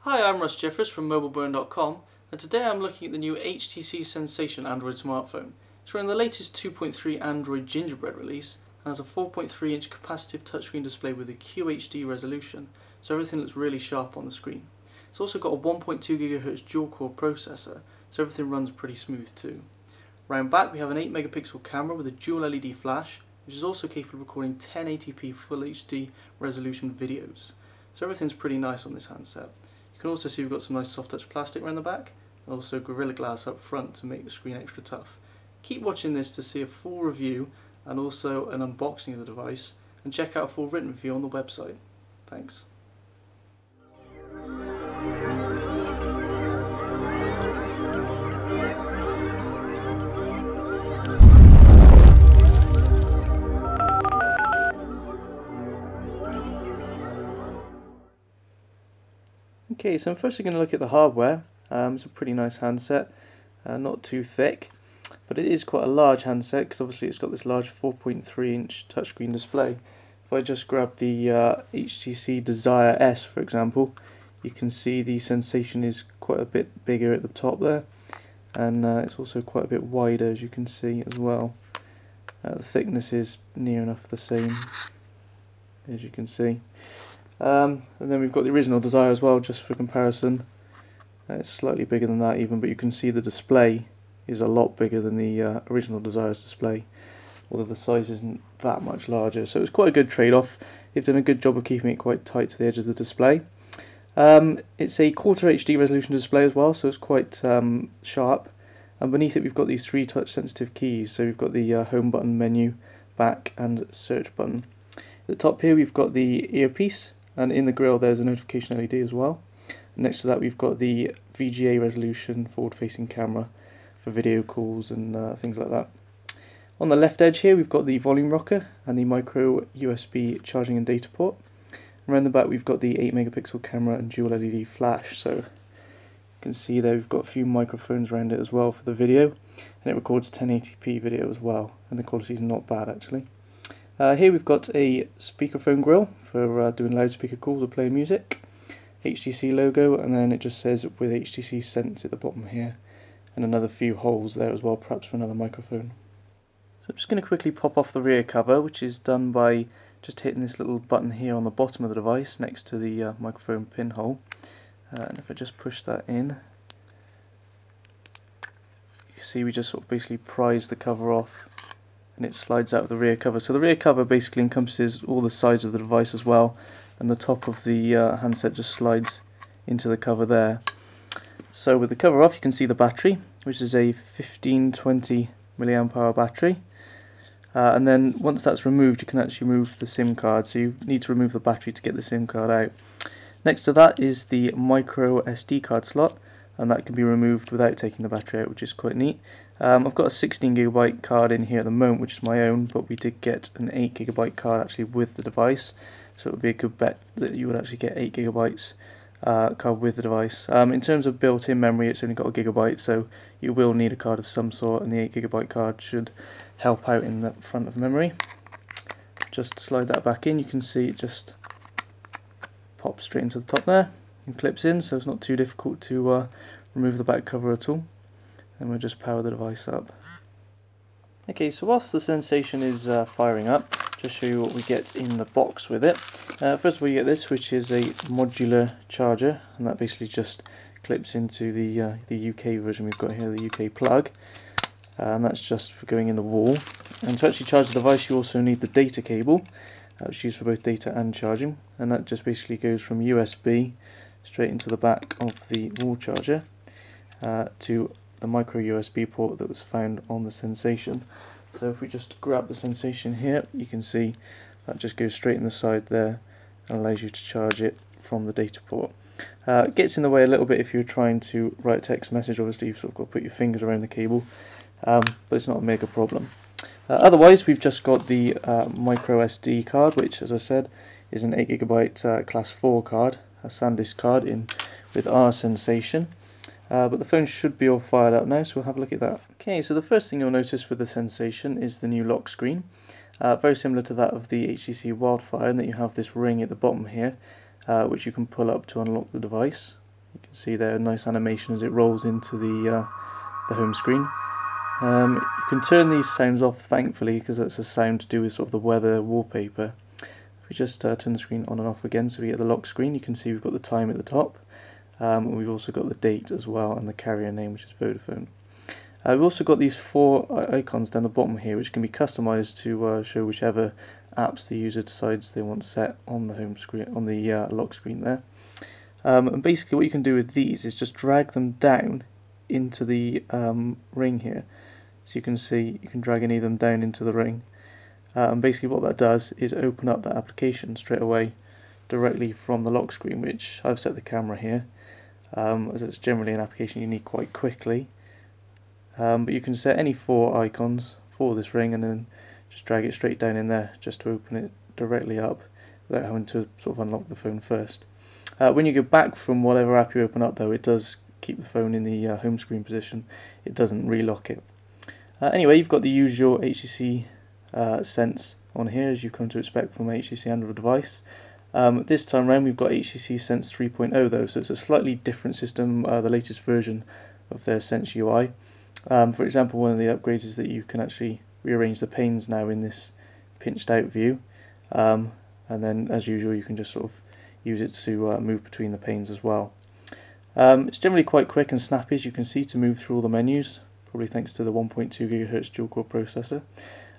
Hi, I'm Russ Jeffers from mobileburn.com, and today I'm looking at the new HTC Sensation Android smartphone. It's running the latest 2.3 Android Gingerbread release and has a 4.3-inch capacitive touchscreen display with a QHD resolution, so everything looks really sharp on the screen. It's also got a 1.2 GHz dual-core processor, so everything runs pretty smooth too. Round back we have an 8 megapixel camera with a dual LED flash, which is also capable of recording 1080p Full HD resolution videos. So everything's pretty nice on this handset. You can also see we've got some nice soft touch plastic around the back, and also Gorilla Glass up front to make the screen extra tough. Keep watching this to see a full review and also an unboxing of the device, and check out a full written review on the website. Thanks. Okay, so I'm firstly going to look at the hardware. It's a pretty nice handset, not too thick, but it is quite a large handset because obviously it's got this large 4.3-inch touchscreen display. If I just grab the HTC Desire S, for example, you can see the Sensation is quite a bit bigger at the top there, and it's also quite a bit wider, as you can see as well. The thickness is near enough the same, as you can see. And then we've got the original Desire as well, just for comparison. It's slightly bigger than that even, but you can see the display is a lot bigger than the original Desire's display, although the size isn't that much larger. So it's quite a good trade-off. They've done a good job of keeping it quite tight to the edge of the display. It's a quarter HD resolution display as well, so it's quite sharp. And beneath it we've got these 3 touch-sensitive keys. So we've got the home button, menu, back, and search button. At the top here we've got the earpiece, and in the grille there's a notification LED as well. And next to that we've got the VGA resolution forward-facing camera for video calls and things like that. On the left edge here we've got the volume rocker and the micro USB charging and data port. Around the back we've got the 8 megapixel camera and dual LED flash, so you can see there we've got a few microphones around it as well for the video, and it records 1080p video as well, and the quality is not bad actually. Here we've got a speakerphone grill for doing loudspeaker calls or playing music, HTC logo, and then it just says with HTC Sense at the bottom here, and another few holes there as well, perhaps for another microphone. So I'm just going to quickly pop off the rear cover, which is done by just hitting this little button here on the bottom of the device next to the microphone pinhole. And if I just push that in, you see we just sort of basically prise the cover off, and it slides out of the rear cover. So the rear cover basically encompasses all the sides of the device as well, and the top of the handset just slides into the cover there. So with the cover off you can see the battery, which is a 1520 milliamp hour battery, and then once that's removed you can actually remove the SIM card, so you need to remove the battery to get the SIM card out. Next to that is the micro SD card slot, and that can be removed without taking the battery out, which is quite neat. I've got a 16GB card in here at the moment, which is my own, but we did get an 8GB card actually with the device, so it would be a good bet that you would actually get 8GB card with the device. In terms of built-in memory, it's only got a gigabyte, so you will need a card of some sort, and the 8GB card should help out in the front of memory. Just slide that back in, you can see it just pops straight into the top there and clips in, so it's not too difficult to remove the back cover at all. And we'll just power the device up. Okay, so whilst the Sensation is firing up, just show you what we get in the box with it. First of all you get this, which is a modular charger, and that basically just clips into the UK version we've got here, the UK plug, and that's just for going in the wall. And to actually charge the device you also need the data cable, which is used for both data and charging, and that just basically goes from USB straight into the back of the wall charger to the micro USB port that was found on the Sensation. So if we just grab the Sensation here, you can see that just goes straight in the side there and allows you to charge it from the data port. It gets in the way a little bit if you're trying to write a text message. Obviously you've sort of got to put your fingers around the cable, but it's not a mega problem. Otherwise we've just got the micro SD card, which as I said is an 8GB class 4 card, a SanDisk card in with our Sensation. But the phone should be all fired up now, so we'll have a look at that. Okay, so the first thing you'll notice with the Sensation is the new lock screen. Very similar to that of the HTC Wildfire, in that you have this ring at the bottom here, which you can pull up to unlock the device. can see there a nice animation as it rolls into the home screen. You can turn these sounds off, thankfully, because that's a sound to do with sort of the weather wallpaper. If we just turn the screen on and off again, so we get the lock screen, you can see we've got the time at the top. And we've also got the date as well, and the carrier name, which is Vodafone. We've also got these 4 icons down the bottom here, which can be customized to show whichever apps the user decides they want set on the home screen, on the lock screen there. And basically what you can do with these is just drag them down into the ring here. So you can see you can drag any of them down into the ring. And basically what that does is open up that application straight away directly from the lock screen, which I've set the camera here, as it's generally an application you need quite quickly. But you can set any 4 icons for this ring and then just drag it straight down in there just to open it directly up without having to sort of unlock the phone first. When you go back from whatever app you open up though, it does keep the phone in the home screen position. It doesn't relock it. Anyway, you've got the usual HTC Sense on here, as you come to expect from an HTC Android device. This time around we've got HTC Sense 3.0 though, so it's a slightly different system, the latest version of their Sense UI. For example, one of the upgrades is that you can actually rearrange the panes now in this pinched out view, and then as usual you can just sort of use it to move between the panes as well. It's generally quite quick and snappy, as you can see, to move through all the menus, probably thanks to the 1.2 GHz dual-core processor.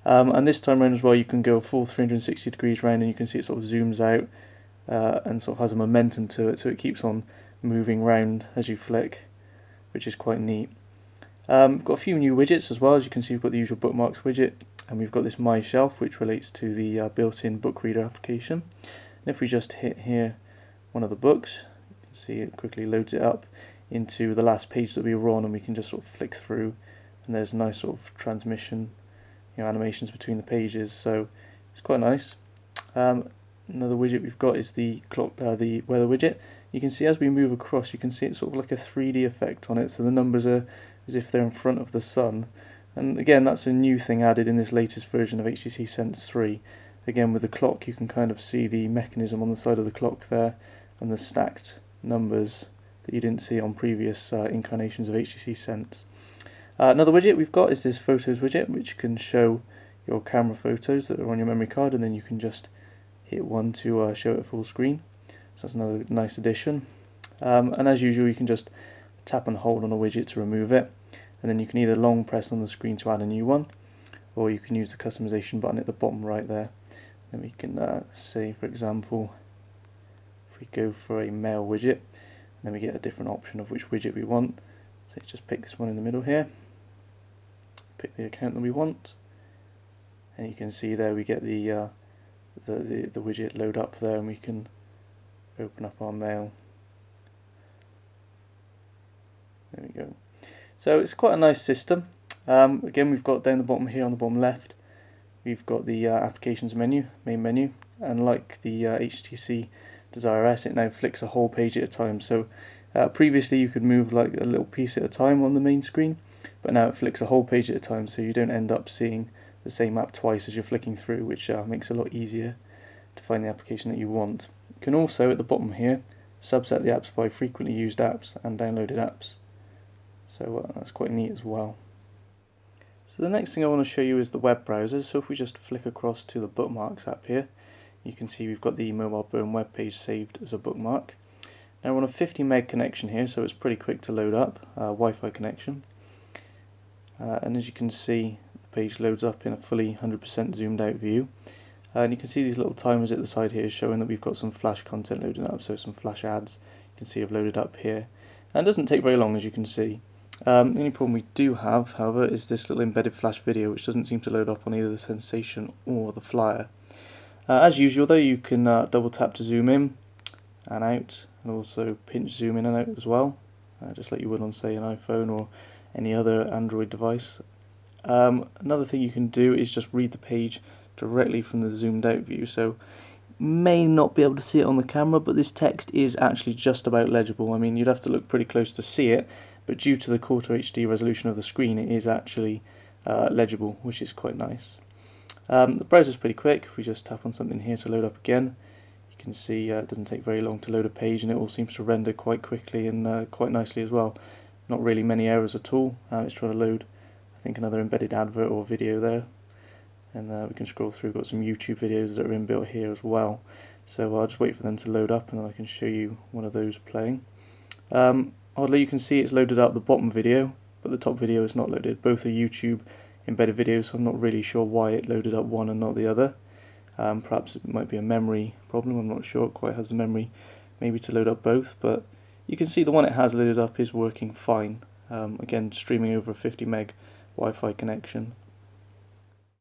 And this time around as well you can go a full 360 degrees round, and you can see it sort of zooms out and sort of has a momentum to it, so it keeps on moving round as you flick, which is quite neat. We've got a few new widgets as well. As you can see, we've got the usual bookmarks widget, and we've got this My Shelf, which relates to the built-in book reader application. And if we just hit here one of the books, you can see it quickly loads it up into the last page that we were on, and we can just sort of flick through, and there's nice sort of transmission, animations between the pages, so it's quite nice. Another widget we've got is the clock, the weather widget. You can see as we move across, you can see it's sort of like a 3D effect on it, so the numbers are as if they're in front of the sun. And again, that's a new thing added in this latest version of HTC Sense 3. Again, with the clock you can kind of see the mechanism on the side of the clock there, and the stacked numbers that you didn't see on previous incarnations of HTC Sense. Another widget we've got is this Photos widget, which can show your camera photos that are on your memory card, and then you can just hit one to show it at full screen. So that's another nice addition. And as usual, you can just tap and hold on a widget to remove it, and then you can either long press on the screen to add a new one, or you can use the customization button at the bottom right there. Then we can say, for example, if we go for a mail widget, then we get a different option of which widget we want. So let's just pick this one in the middle here, pick the account that we want, and you can see there we get the widget load up there, and we can open up our mail. There we go. So it's quite a nice system. Again, we've got down the bottom here on the bottom left, we've got the applications menu, main menu, and like the HTC Desire S, it now flicks a whole page at a time. So previously you could move like a little piece at a time on the main screen, but now it flicks a whole page at a time, so you don't end up seeing the same app twice as you're flicking through, which makes it a lot easier to find the application that you want. You can also, at the bottom here, subset the apps by frequently used apps and downloaded apps. So that's quite neat as well. So the next thing I want to show you is the web browser. So if we just flick across to the bookmarks app here, you can see we've got the mobileburn web page saved as a bookmark. Now we're on a 50 meg connection here, so it's pretty quick to load up, Wi-Fi connection. And as you can see, the page loads up in a fully 100% zoomed out view. And you can see these little timers at the side here showing that we've got some flash content loading up, so some flash ads you can see have loaded up here. And it doesn't take very long, as you can see. The only problem we do have, however, is this little embedded flash video, which doesn't seem to load up on either the Sensation or the Flyer. As usual though, you can double tap to zoom in and out, and also pinch zoom in and out as well, just like you would on, say, an iPhone or any other Android device. Another thing you can do is just read the page directly from the zoomed out view, so may not be able to see it on the camera, but this text is actually just about legible. I mean, you'd have to look pretty close to see it, but due to the Quarter HD resolution of the screen, it is actually legible, which is quite nice. The browser's pretty quick. If we just tap on something here to load up again, you You can see it doesn't take very long to load a page, and it all seems to render quite quickly and quite nicely as well. Not really many errors at all. It's trying to load, I think, another embedded advert or video there, and we can scroll through. Got some YouTube videos that are inbuilt here as well, so I'll just wait for them to load up and then I can show you one of those playing. Oddly, you can see it's loaded up the bottom video, but the top video is not loaded. Both are YouTube embedded videos, so I'm not really sure why it loaded up one and not the other. Perhaps it might be a memory problem, I'm not sure it quite has the memory maybe to load up both, but you can see the one it has loaded up is working fine. Again, streaming over a 50 meg Wi-Fi connection.